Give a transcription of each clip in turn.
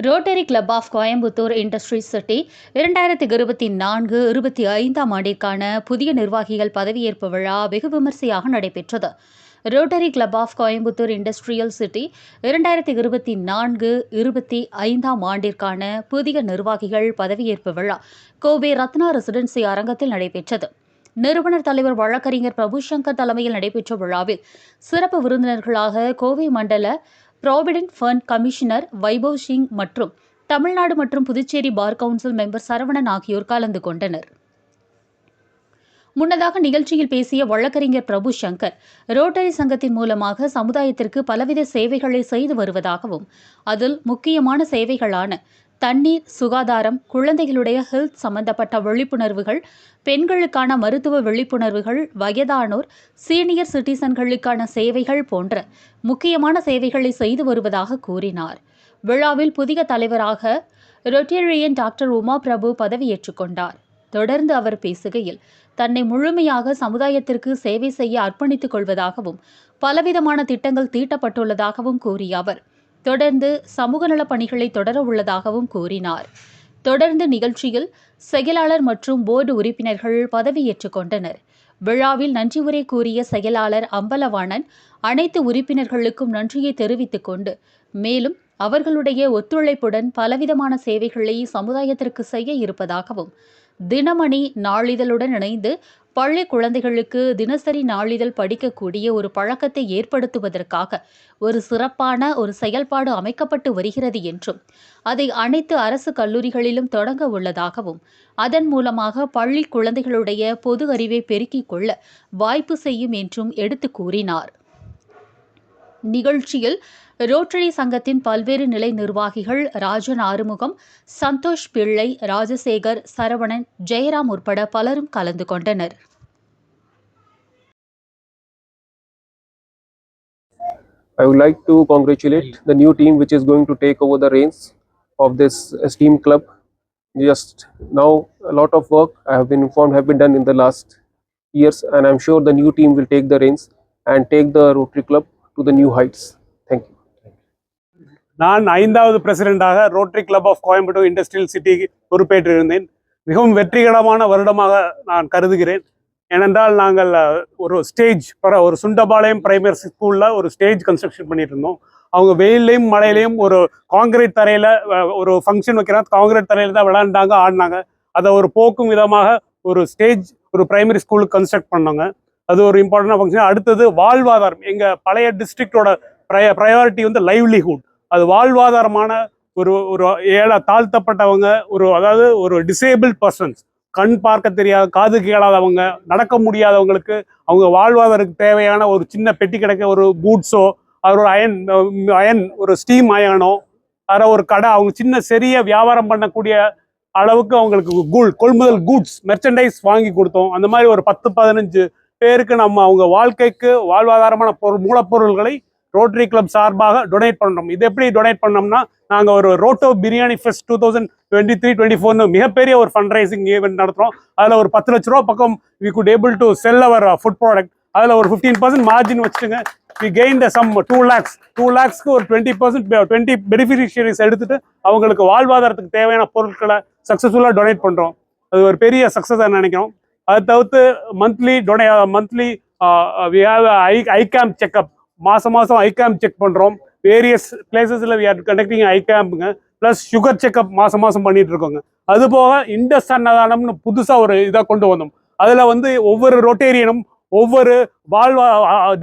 Rotary club of Coimbatore Industries City 2024-25 ஆண்டிற்கான புதிய நிர்வாகிகள் பதவியேற்பு விழா வெகு விமரிசையாக நடைபெற்றது. Rotary club of Coimbatore industrial City 2024-25 ஆண்டிற்கான புதிய நிர்வாகிகள் பதவியேற்பு விழா கோவை ரத்னா ரெசிடென்சி அரங்கத்தில் நடைபெற்றது. நிறுவனர் தலைவர் வழக்கறிஞர் பிரபுசங்கர் தலைமையில் நடைபெற்ற விழாவில் சிறப்பு விருந்தினர்களாக கோவை மண்டல Provident Fund Commissioner Vaibhav Singh மற்றும் தமிழ்நாடு மற்றும் Puducherry Bar Council member Saravanan ஆகியோர் கலந்து கொண்டனர். முன்னதாக நிகழ்ச்சியில் பேசிய வழக்கறிஞர் பிரபு சங்கர், ரோட்டரி சங்கத்தின் மூலமாக சமுதாயத்திற்கு பலவித சேவைகளை செய்து வருவதாகவும், அதில் முக்கியமான சேவைகளான தண்ணீர், சுகாதாரம், குழந்தைகளுடைய ஹெல்த் சம்பந்தப்பட்ட விழிப்புணர்வுகள், பெண்களுக்கான மருத்துவ விழிப்புணர்வுகள், வயதானோர், சீனியர் சிட்டிசன்களுக்கான சேவைகள் போன்ற முக்கியமான சேவைகளை செய்து வருவதாக கூறினார். விழாவில் புதிய தலைவராக ரொட்டேரியன் டாக்டர் உமா பிரபு பதவியேற்றுக் கொண்டார். தொடர்ந்து அவர் பேசுகையில், தன்னை முழுமையாக சமுதாயத்திற்கு சேவை செய்ய அர்ப்பணித்துக் கொள்வதாகவும், பலவிதமான திட்டங்கள் தீட்டப்பட்டுள்ளதாகவும் கூறிய அவர், தொடர்ந்து சமூக நலப் பணிகளை தொடர உள்ளதாகவும் கூறினார். தொடர்ந்து நிகழ்ச்சியில் செயலாளர் மற்றும் போர்டு உறுப்பினர்கள் பதவியேற்றுக் கொண்டனர். விழாவில் நன்றி உரை கூறிய செயலாளர் அம்பலவாணன் அனைத்து உறுப்பினர்களுக்கும் நன்றியை தெரிவித்துக் கொண்டு, மேலும் அவர்களுடைய ஒத்துழைப்புடன் பலவிதமான சேவைகளை சமுதாயத்திற்கு செய்ய இருப்பதாகவும், தினமணி நாளிதழுடன் இணைந்து பள்ளி குழந்தைகளுக்கு தினசரி நாளிதழ் படிக்கக்கூடிய ஒரு பழக்கத்தை ஏற்படுத்துவதற்காக ஒரு சிறப்பான ஒரு செயல்பாடு அமைக்கப்பட்டு வருகிறது என்றும், அதை அனைத்து அரசு கல்லூரிகளிலும் தொடங்க உள்ளதாகவும், அதன் மூலமாக பள்ளி குழந்தைகளுடைய பொது அறிவை பெருக்கிக் கொள்ள வாய்ப்பு செய்யும் என்றும் எடுத்து கூறினார். நிகழ்ச்சியில் ரோட்டரி சங்கத்தின் பல்வேறு நிலை நிர்வாகிகள் ராஜன் ஆறுமுகம், சந்தோஷ் பிள்ளை, ராஜசேகர், சரவணன், ஜெயராம் உட்பட பலரும் கலந்து கொண்டனர். I would like to congratulate the new team which is going to take over the reins of this esteemed club. Just now a lot of work I have been informed have been done in the last years, and I'm sure the new team will take the reins and take the Rotary Club to the new heights. Thank you. நான் 5வது பிரசிடென்டாக rotary club of Coimbatore industrial city பொறுப்பேற்றிருந்தேன். மிகவும் வெற்றிகரமான வருடமாக நான் கருதுகிறேன். ஏனென்றால் நாங்கள் ஒரு சுண்டபாளையம் பிரைமரி ஸ்கூலில் ஒரு ஸ்டேஜ் கன்ஸ்ட்ரக்ஷன் பண்ணிட்டு இருந்தோம். அவங்க வெயிலையும் மழையிலையும் ஒரு காங்கிரீட் தரையில் ஒரு ஃபங்க்ஷன் வைக்கிறாங்க, காங்கிரீட் தரையில் தான் விளையாண்டாங்க, ஆடினாங்க. அதை ஒரு போக்கும் விதமாக ஒரு ஸ்டேஜ் ஒரு பிரைமரி ஸ்கூலுக்கு கன்ஸ்ட்ரக்ட் பண்ணாங்க. அது ஒரு இம்பார்ட்டன்டான ஃபங்க்ஷன். அடுத்தது வாழ்வாதாரம். எங்கள் பழைய டிஸ்ட்ரிக்டோட ப்ரையாரிட்டி வந்து லைவ்லிஹுட். அது வாழ்வாதாரமான ஒரு தாழ்த்தப்பட்டவங்க, அதாவது ஒரு டிசேபிள் பர்சன்ஸ், கண் பார்க்க தெரியாத, காது கேளாதவங்க, நடக்க முடியாதவங்களுக்கு அவங்க வாழ்வாதாரத்துக்கு தேவையான ஒரு சின்ன பெட்டி கிடைக்க ஒரு கூட்ஸோ, ஒரு அயன் ஒரு ஸ்டீம் அயனோ, ஒரு கடை, அவங்க சின்ன சிறிய வியாபாரம் பண்ணக்கூடிய அளவுக்கு அவங்களுக்கு கொள்முதல் கூட்ஸ் மெர்ச்சன்டைஸ் வாங்கி கொடுத்தோம். அந்த மாதிரி ஒரு 10-15 பேருக்கு நம்ம அவங்க வாழ்க்கைக்கு வாழ்வாதாரமான மூலப்பொருள்களை ரோட்டரி கிளப் சார்பாக டொனேட் பண்ணுறோம். இது எப்படி டொனேட் பண்ணோம்னா, நாங்கள் ஒரு ரோட்டோ பிரியாணி ஃபெஸ்ட் 2023-24 மிகப்பெரிய ஒரு ஃபண்ட் ரைசிங் ஈவெண்ட் நடத்துகிறோம். அதில் ஒரு 10 லட்ச ரூபா பக்கம் we could able to sell our food product. அதில் ஒரு 15% மார்ஜின் வச்சுட்டுங்க. We gain the sum 2 lakhs ஒரு 20 பெனிஃபிஷியரிஸ் எடுத்துட்டு அவங்களுக்கு வாழ்வாதாரத்துக்கு தேவையான பொருட்களை சக்ஸஸ்ஃபுல்லாக டொனேட் பண்ணுறோம். அது ஒரு பெரிய சக்ஸஸாக நினைக்கிறோம். அதை தவிர்த்து monthly we have eye camp checkup. மாதம் ஐ கேம்ப் செக் பண்ணுறோம். வேரியஸ் பிளேசஸில் வி ஆர் கண்டக்டிங் ஐ கேம்புங்க. ப்ளஸ் சுகர் செக்அப் மாதம் பண்ணிட்டு இருக்கோங்க. அதுபோக இண்டஸ் அன்னதானம்னு புதுசாக ஒரு இதாக கொண்டு வந்தோம். அதில் வந்து ஒவ்வொரு ரொட்டேரியனும் ஒவ்வொரு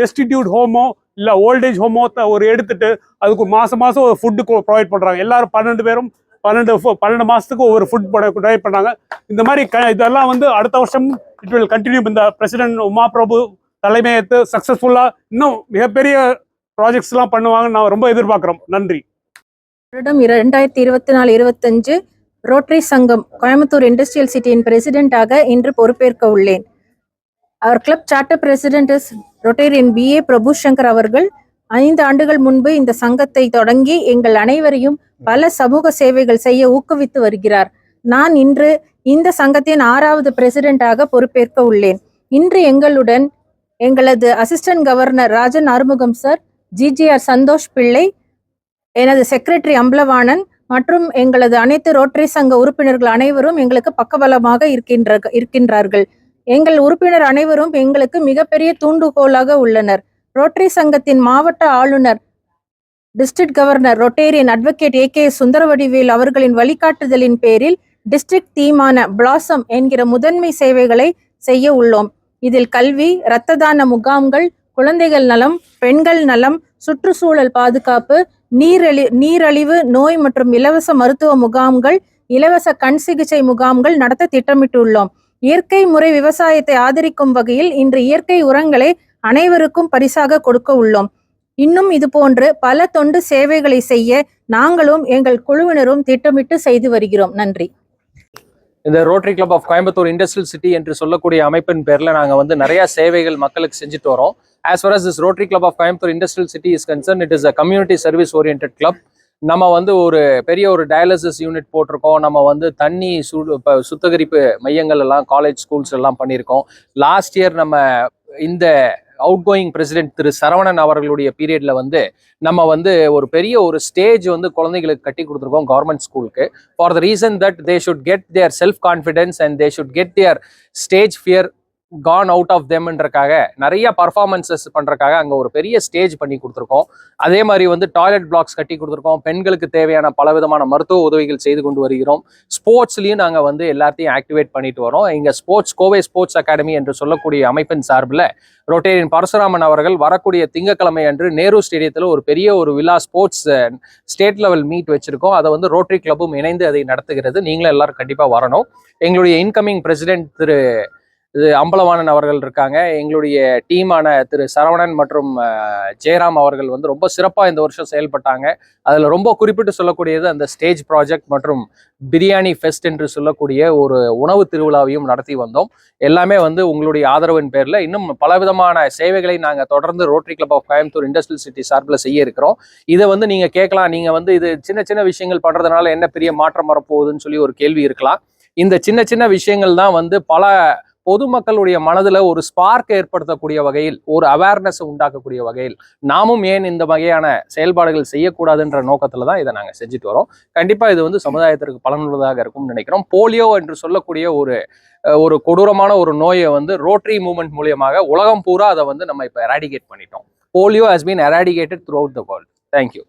டெஸ்டிடியூட் ஹோமோ இல்லை ஓல்டேஜ் ஹோமோ ஒரு எடுத்துட்டு அதுக்கு மாதம் ஒரு ஃபுட்டு ப்ரொவைட் பண்ணுறாங்க. எல்லாரும் 12 பேரும் 12 மாதத்துக்கு ஒவ்வொரு ஃபுட் ப்ரொவைட் பண்ணாங்க. இந்த மாதிரி இதெல்லாம் வந்து அடுத்த வருஷம் இட் வில் கண்டினியூ. இந்த பிரசிடென்ட் உமா பிரபு தலைமையேற்று சக்ஸஸ்ஃபுல்லாக இன்னும் மிகப்பெரிய ப்ராஜெக்ட்ஸ்லாம் பண்ணுவாங்கன்னு நான் ரொம்ப எதிர்பார்க்குறோம். நன்றி. வருடம் 2024-25 ரோட்டரி சங்கம் கோயம்புத்தூர் இண்டஸ்ட்ரியல் சிட்டியின் பிரசிடென்டாக இன்று பொறுப்பேற்க உள்ளேன். அவர் club charter president Rotarian BA Prabhu Shankar அவர்கள் 5 ஆண்டுகள் முன்பு இந்த சங்கத்தை தொடங்கி எங்கள் அனைவரையும் பல சமூக சேவைகள் செய்ய ஊக்குவித்து வருகிறார். நான் இன்று இந்த சங்கத்தின் 6வது பிரசிடென்டாக பொறுப்பேற்க உள்ளேன். இன்று எங்களுடன் எங்களது assistant governor Rajan Arumugam sir, GGR Santhosh Pillai, எனது செக்ரட்டரி அம்பலவாணன் மற்றும் எங்களது அனைத்து ரோட்டரி சங்க உறுப்பினர்கள் அனைவரும் எங்களுக்கு பக்கபலமாக இருக்கின்றார்கள். எங்கள் உறுப்பினர் அனைவரும் எங்களுக்கு மிகப்பெரிய தூண்டுகோலாக உள்ளனர். ரோட்டரி சங்கத்தின் மாவட்ட ஆளுநர், district governor, Rotarian advocate A.K. Sundaravadivel அவர்களின் வழிகாட்டுதலின் பேரில் டிஸ்ட்ரிக்ட் தீமான பிளாசம் என்கிற முதன்மை சேவைகளை செய்ய உள்ளோம். இதில் கல்வி, இரத்த தான முகாம்கள், குழந்தைகள் நலம், பெண்கள் நலம், சுற்றுச்சூழல் பாதுகாப்பு, நீரழிவு நோய் மற்றும் இலவச மருத்துவ முகாம்கள், இலவச கண் சிகிச்சை முகாம்கள் நடத்த திட்டமிட்டுள்ளோம். இயற்கை முறை விவசாயத்தை ஆதரிக்கும் வகையில் இன்று இயற்கை உரங்களை அனைவருக்கும் பரிசாக கொடுக்க உள்ளோம். இன்னும் இது போன்று பல தொண்டு சேவைகளை செய்ய நாங்களும் எங்கள் குழுவினரும் திட்டமிட்டு செய்து வருகிறோம். நன்றி. இந்த Rotary club of Coimbatore industrial City என்று சொல்லக்கூடிய அமைப்பின் பேரில் நாங்கள் வந்து நிறைய சேவைகள் மக்களுக்கு செஞ்சுட்டு வரோம். As far as this Rotary Club of Coimbatore Industrial City is concerned, it is a community service oriented club. நம்ம வந்து ஒரு பெரிய ஒரு டயாலிசிஸ் யூனிட் போட்டிருக்கோம். நம்ம வந்து தண்ணி சுத்திகரிப்பு மையங்கள் எல்லாம் காலேஜ் ஸ்கூல்ஸ் எல்லாம் பண்ணியிருக்கோம். லாஸ்ட் இயர் நம்ம இந்த அவுட் கோயிங் பிரசிடென்ட் திரு சரவணன் அவர்களுடைய பீரியட்ல வந்து நம்ம வந்து ஒரு பெரிய ஒரு ஸ்டேஜ் வந்து குழந்தைகளுக்கு கட்டி கொடுத்துருக்கோம் கவர்மெண்ட் ஸ்கூலுக்கு. For the reason that they should get their self confidence and they should get their stage fear gone out of தெம்ன்றக்காக நிறைய பர்ஃபார்மன்சஸ் பண்றதுக்காக அங்கே ஒரு பெரிய ஸ்டேஜ் பண்ணி கொடுத்துருக்கோம். அதே மாதிரி வந்து டாய்லெட் பிளாக்ஸ் கட்டி கொடுத்துருக்கோம். பெண்களுக்கு தேவையான பலவிதமான மருத்துவ உதவிகள் செய்து கொண்டு வருகிறோம். ஸ்போர்ட்ஸ்லையும் நாங்கள் வந்து எல்லாத்தையும் ஆக்டிவேட் பண்ணிட்டு வரோம். இங்கே கோவை ஸ்போர்ட்ஸ் அகாடமி என்று சொல்லக்கூடிய அமைப்பின் சார்பில் ரொட்டேரியன் பரசுராமன் அவர்கள் வரக்கூடிய திங்கட்கிழமை அன்று நேரு ஸ்டேடியத்தில் ஒரு பெரிய ஒரு விழா ஸ்போர்ட்ஸ் ஸ்டேட் லெவல் மீட் வச்சிருக்கோம். அதை வந்து ரோட்டரி கிளப்பும் இணைந்து அதை நடத்துகிறது. நீங்களும் எல்லாரும் கண்டிப்பாக வரணும். எங்களுடைய இன்கமிங் பிரசிடென்ட் திரு அம்பலவாணன் அவர்கள் இருக்காங்க. எங்களுடைய டீமான திரு சரவணன் மற்றும் ஜெயராம் அவர்கள் வந்து ரொம்ப சிறப்பாக இந்த வருஷம் செயல்பட்டாங்க. அதில் ரொம்ப குறிப்பிட்டு சொல்லக்கூடியது அந்த ஸ்டேஜ் ப்ராஜெக்ட் மற்றும் பிரியாணி ஃபெஸ்ட் என்று சொல்லக்கூடிய ஒரு உணவு திருவிழாவையும் நடத்தி வந்தோம். எல்லாமே வந்து உங்களுடைய ஆதரவின் பேரில் இன்னும் பலவிதமான சேவைகளை நாங்கள் தொடர்ந்து Rotary club of Coimbatore industrial City சார்பில் செய்ய இருக்கிறோம். இதை வந்து நீங்கள் கேட்கலாம், நீங்கள் வந்து இது சின்ன சின்ன விஷயங்கள் பண்ணுறதுனால என்ன பெரிய மாற்றம் வரப்போகுதுன்னு சொல்லி ஒரு கேள்வி இருக்கலாம். இந்த சின்ன சின்ன விஷயங்கள் தான் வந்து பல பொதுமக்களுடைய மனதில் ஒரு ஸ்பார்க் ஏற்படுத்தக்கூடிய வகையில், ஒரு அவேர்னஸ் உண்டாக்கக்கூடிய வகையில் நாமும் ஏன் இந்த வகையான செயல்பாடுகள் செய்யக்கூடாதுன்ற நோக்கத்தில் தான் இதை நாங்கள் செஞ்சுட்டு வரோம். கண்டிப்பாக இது வந்து சமுதாயத்திற்கு பலனுள்ளதாக இருக்கும்னு நினைக்கிறோம். போலியோ என்று சொல்லக்கூடிய ஒரு கொடூரமான ஒரு நோயை வந்து ரோட்டரி மூவ்மெண்ட் மூலியமாக உலகம் பூரா அதை வந்து நம்ம இப்போ எராடிகேட் பண்ணிட்டோம். Polio has been eradicated through out the world. Thank you.